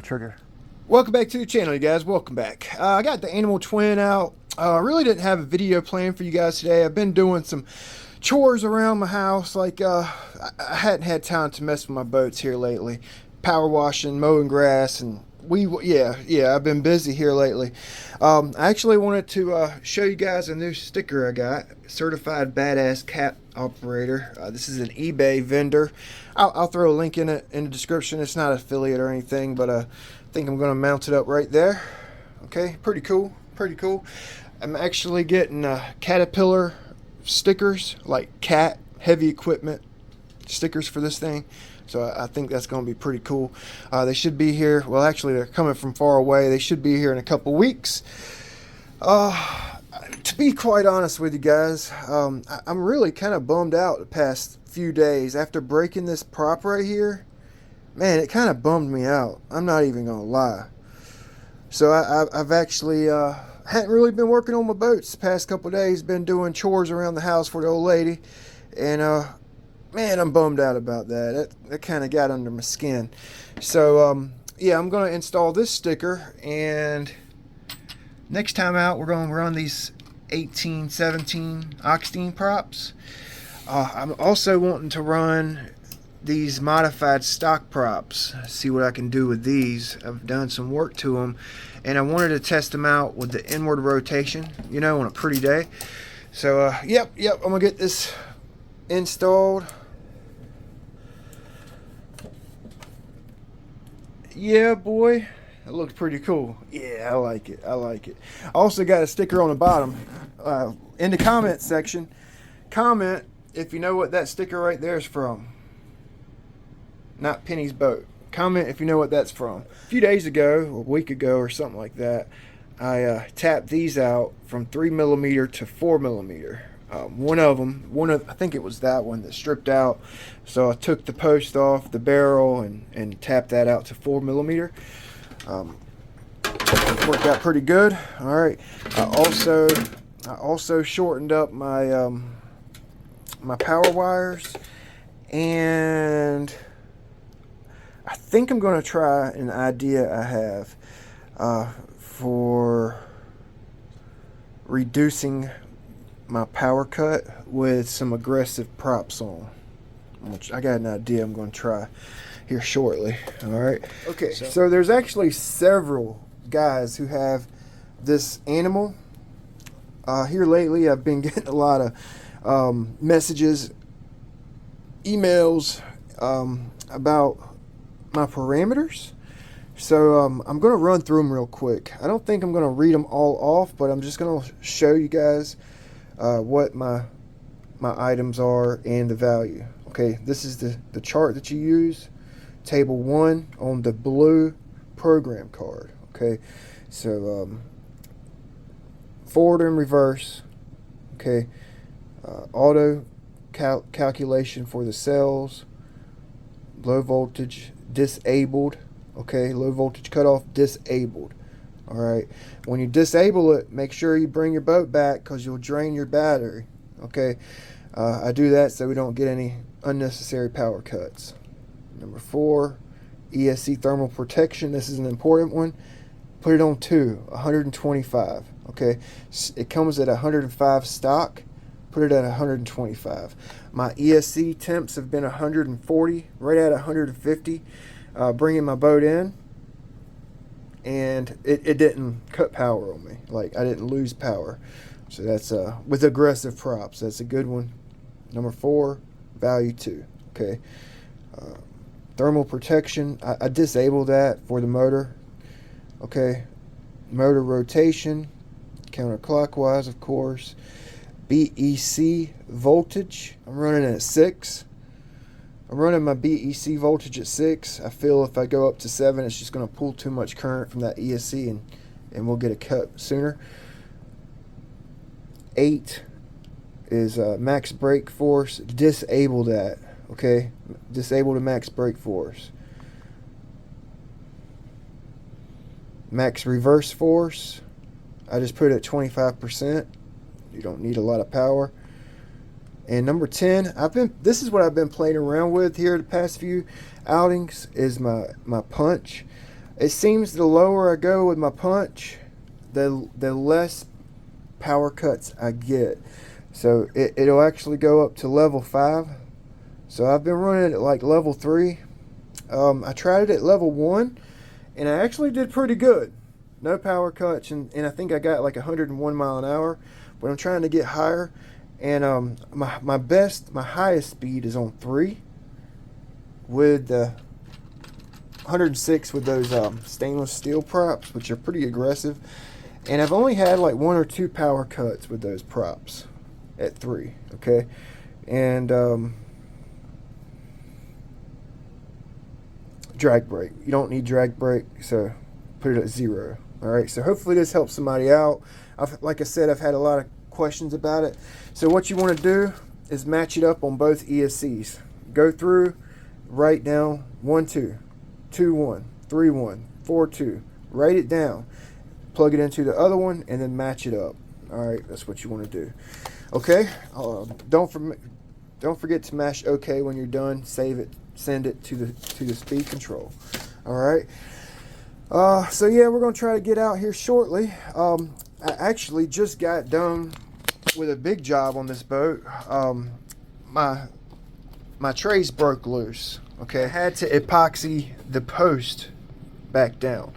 pull trigger. Welcome back to the channel, you guys. Welcome back. I got the Animal Twin out. I really didn't have a video planned for you guys today. I've been doing some chores around my house. Like I hadn't had time to mess with my boats here lately. Power washing, mowing grass, and I've been busy here lately. I actually wanted to show you guys a new sticker I got. Certified Badass Cat Operator. This is an eBay vendor. I'll throw a link in the description. It's not affiliate or anything, but I think I'm going to mount it up right there. Okay, pretty cool. I'm actually getting Caterpillar stickers, like cat heavy equipment stickers for this thing. So I think that's going to be pretty cool. They should be here. Well, actually, they're coming from far away. They should be here in a couple weeks. To be quite honest with you guys, I'm really kind of bummed out the past few days. After breaking this prop right here, man, it kind of bummed me out. I'm not even going to lie. So I've actually hadn't really been working on my boats the past couple days. Been doing chores around the house for the old lady. And man, I'm bummed out about that. That kind of got under my skin. So, yeah, I'm going to install this sticker. And next time out, we're going to run these 18-17 Oxidean props. I'm also wanting to run these modified stock props. See what I can do with these. I've done some work to them. And I wanted to test them out with the inward rotation, you know, on a pretty day. So, yep, I'm going to get this installed. Yeah, boy, it looks pretty cool. Yeah, I like it. I also got a sticker on the bottom. In the comment section, comment if you know what that sticker right there is from. Not Penny's boat. Comment if you know what that's from. A few days ago, or a week ago or something like that, I tapped these out from 3mm to 4mm. I think it was that one that stripped out. So I took the post off the barrel and tapped that out to 4mm. Worked out pretty good. All right. I also shortened up my my power wires, and I think I'm going to try an idea I have for reducing my power cut with some aggressive props on, which I got an idea I'm going to try here shortly. All right. Okay. So there's actually several guys who have this animal. Here lately, I've been getting a lot of messages, emails about my parameters. So I'm going to run through them real quick. I don't think I'm going to read them all off, but I'm just going to show you guys what my items are and the value. Okay, this is the chart that you use, table 1 on the blue program card. Okay, so forward and reverse. Okay, auto calculation for the cells, low voltage disabled. Okay, low voltage cutoff disabled. All right, when you disable it, make sure you bring your boat back because you'll drain your battery. Okay, I do that so we don't get any unnecessary power cuts. Number 4, ESC thermal protection. This is an important one. Put it on 125. Okay, it comes at 105 stock. Put it at 125. My ESC temps have been 140, right at 150. Bringing my boat in, and it didn't cut power on me. Like, I didn't lose power. So that's with aggressive props, that's a good one. Number 4, value 2. Okay, thermal protection, I disabled that for the motor. Okay, motor rotation, counterclockwise, of course. BEC voltage, I'm running at 6. I'm running my BEC voltage at 6. I feel if I go up to 7, it's just going to pull too much current from that ESC, and we'll get a cut sooner. 8 is max brake force. Disable that. Okay, disable the max brake force. Max reverse force, I just put it at 25%. You don't need a lot of power. And number 10, this is what I've been playing around with here the past few outings, is my punch. It seems the lower I go with my punch, the less power cuts I get. So it'll actually go up to level 5. So I've been running at like level 3. I tried it at level 1, and I actually did pretty good. No power cuts, and I think I got like 101 mile an hour. But I'm trying to get higher, and my highest speed is on 3 with the 106 with those stainless steel props, which are pretty aggressive. And I've only had like 1 or 2 power cuts with those props at 3. Okay, and drag brake. You don't need drag brake, so put it at 0. All right, so hopefully this helps somebody out. Like I said, I've had a lot of questions about it. So what you want to do is match it up on both ESCs. Go through, write down 1 2, 2 1, 3 1, 4 2. Write it down, plug it into the other one, and then match it up. All right, that's what you want to do. Okay, don't forget to mash OK when you're done. Save it, send it to the speed control. All right. So yeah, we're gonna try to get out here shortly. I actually just got done with a big job on this boat. My trays broke loose. Okay, I had to epoxy the post back down.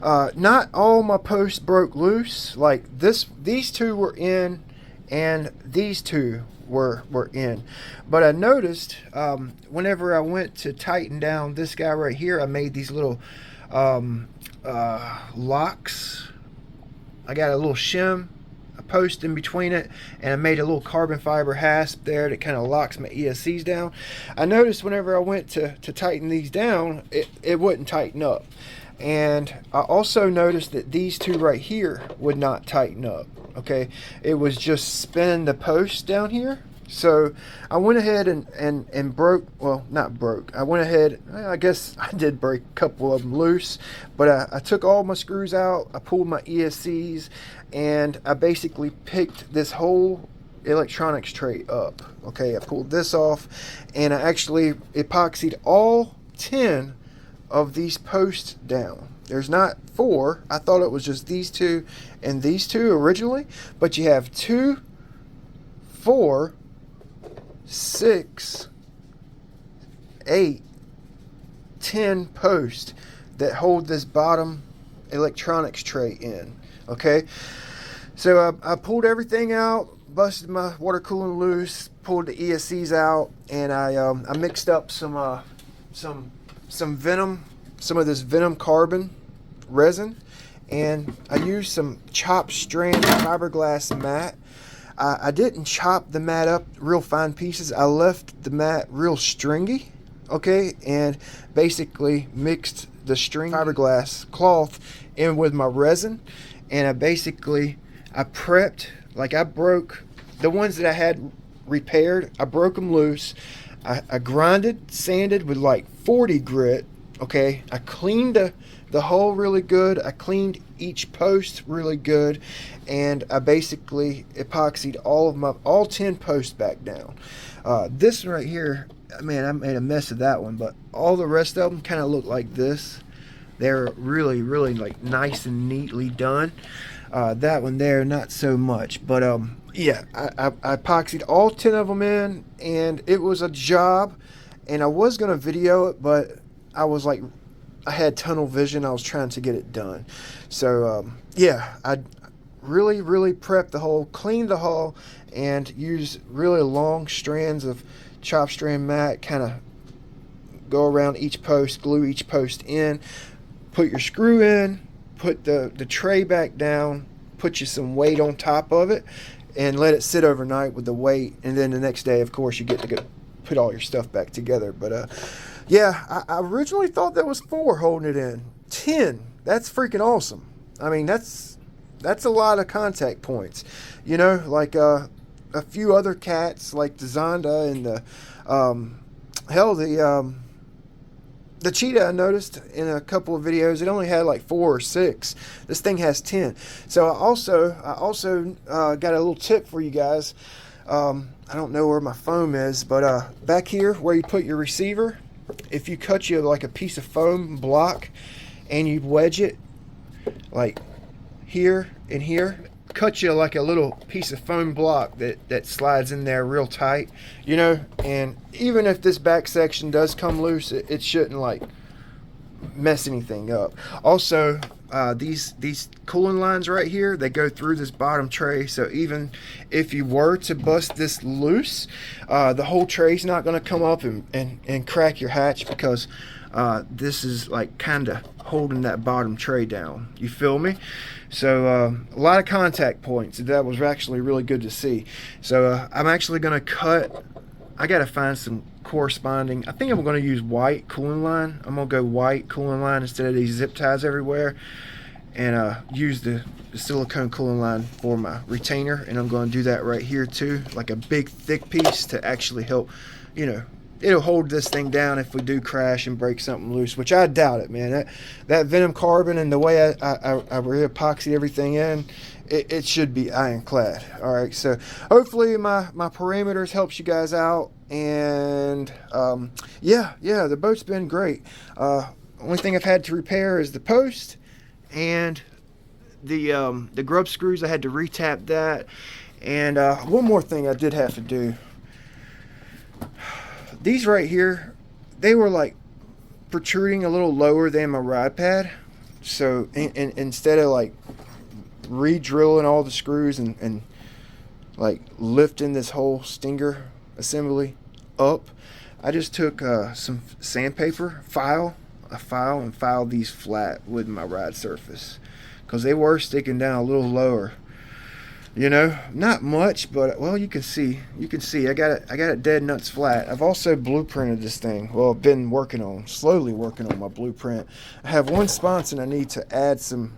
Not all my posts broke loose. Like these two were in, and these two were in. But I noticed whenever I went to tighten down this guy right here, I made these little locks. I got a little shim, a post in between it, and I made a little carbon fiber hasp there that kind of locks my ESCs down. I noticed whenever I went to tighten these down, it wouldn't tighten up. And I also noticed that these two right here would not tighten up. Okay, it was just spinning the post down here. So I went ahead and broke, well, not broke, I went ahead, I guess I did break a couple of them loose, but I took all my screws out, I pulled my ESCs, and I basically picked this whole electronics tray up. Okay, I pulled this off, and I actually epoxied all 10 of these posts down. There's not 4. I thought it was just these 2 and these 2 originally, but you have 2, 4, 6, 8, 10 posts that hold this bottom electronics tray in. Okay, so I pulled everything out, busted my water coolant loose, pulled the ESCs out, and I mixed up some venom, some of this venom carbon resin, and I used some chopped strand fiberglass mat. I didn't chop the mat up real fine pieces. I left the mat real stringy, okay, and basically mixed the string fiberglass cloth in with my resin, and I prepped, like I broke the ones that I had repaired. I broke them loose. I grinded, sanded with like 40 grit. Okay, I cleaned the hole really good. I cleaned each post really good, and I basically epoxied all 10 posts back down. This one right here, man, I made a mess of that one, but all the rest of them kind of look like this. They're really, really like nice and neatly done. That one there, not so much, but yeah, I epoxied all 10 of them in, and it was a job. And I was gonna video it, but I was like, I had tunnel vision. I was trying to get it done. So yeah, I really prepped the hole, cleaned the hull, and used really long strands of chop strand mat, kind of go around each post, glue each post in, put your screw in, put the tray back down, put you some weight on top of it, and let it sit overnight with the weight. And then the next day, of course, you get to go put all your stuff back together. But yeah, I originally thought that was 4 holding it in. 10, that's freaking awesome. I mean, that's a lot of contact points. You know, like a few other cats, like the Zonda and the Cheetah, I noticed in a couple of videos, it only had like 4 or 6. This thing has 10. So I also got a little tip for you guys. I don't know where my foam is, but back here where you put your receiver, if you cut you like a piece of foam block and you'd wedge it like here and here, cut you like a little piece of foam block that slides in there real tight, you know. And even if this back section does come loose, it shouldn't like mess anything up. Also, these cooling lines right here, they go through this bottom tray, so even if you were to bust this loose, the whole tray's not going to come up and crack your hatch, because this is like kind of holding that bottom tray down, you feel me? So a lot of contact points. That was actually really good to see. So I'm actually going to cut, I got to find some corresponding, I think I'm going to use white cooling line. I'm going to go white cooling line instead of these zip ties everywhere, and use the silicone cooling line for my retainer. And I'm going to do that right here too, like a big thick piece to actually help, you know, it'll hold this thing down if we do crash and break something loose, which I doubt it, man. That Venom carbon and the way I re-epoxy everything in, it should be ironclad. All right, so hopefully my parameters helps you guys out. And yeah, the boat's been great. Only thing I've had to repair is the post and the grub screws. I had to retap that. And one more thing I did have to do. These right here, they were like protruding a little lower than my rod pad. So instead of like re-drilling all the screws and like lifting this whole stinger assembly up, I just took some sandpaper, a file, and filed these flat with my rod surface, because they were sticking down a little lower. You know, not much, but well, you can see I got it dead nuts flat. I've also blueprinted this thing. Well, I've been slowly working on my blueprint. I have one sponson I need to add some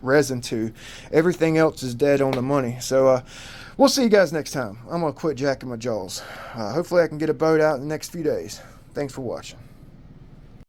resin to. Everything else is dead on the money. So we'll see you guys next time. I'm gonna quit jacking my jaws. Hopefully I can get a boat out in the next few days. Thanks for watching.